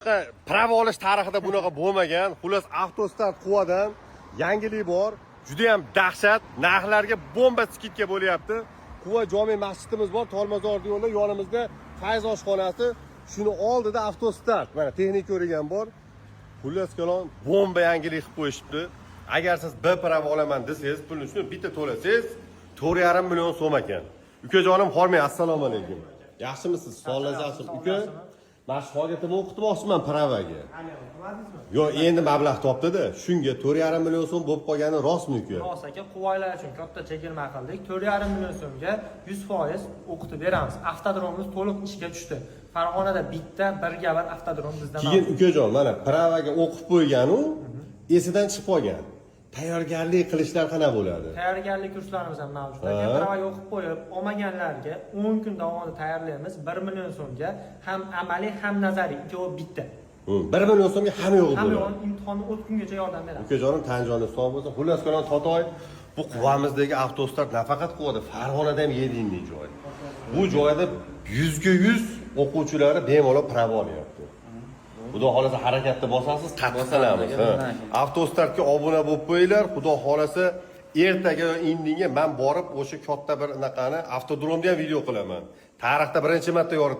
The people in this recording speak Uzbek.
Prava olish tarixida bunaqa bo'lmagan. Xullas avtostart quvadan yangilik bor. Juda ham dahshat. Narxlarga bomba skidka bo'lyapti. Quva jome masjidimiz bor, Tolmazor yo'lida yonimizda Fayz oshxonasi. Shuni oldida avtostart. Mana texnik ko'rgan bor. Xullas kalon bomba yangilik qilib qo'yishibdi. Agar siz bir prava olaman desangiz, pulni shuni bitta to'lasangiz 4,5 million so'm ekan. Ukajonim, hormay, assalomu alaykum. Yaxshimisiz? Sog'lig'ingiz yaxshimi? Uka, men faoliyatini o'qitmoqchiman pravaga. Yo, endi mablag' topdi-da, shunga 4,5 million so'm bo'lib qolgani rostmi uka? Rost aka, quvalar uchun katta chegirma qildik. 4,5 million so'mga 100% o'qitib beramiz. Avtodromimiz to'liq ishga tushdi. Farg'onada bitta birga bir avtodrom bizda mavjud. Keyin ukajon, mana pravaga o'qib qo'ygan-u, esidan chiqib qolgan. Tayyorgarlik qilishlar qanaqa bo'ladi? Tayyorgarlik kurslarimiz ham mavjud. Pravaga o'qib qo'yib, olmaganlarga 10 kun davomida tayyorlaymiz. 1 million so'mga ham amaliy, ham nazariy ikkovi bitta. 1 million so'mga hamma yo'q bo'ladi. Hamma imtihonni o'tgungacha yordam beramiz. Ukajonim, tan joningiz sog' bo'lsin. Xullas kalon Totoy, bu quvamizdagi avtostart nafaqat quvada, Farg'onada ham yedinli joy. Bu joyda 100 ga 100 o'quvchilari bemalol prava olyapti. Xudo xolasa harakatda bosasiz, qattiqlanamiz. Avtostartga obuna bo'lib qo'yinglar. Xudo xolasa ertaga indinga men borib o'sha katta bir anaqani avtodromda ham video qilaman. Tarixda birinchi marta yoritaman.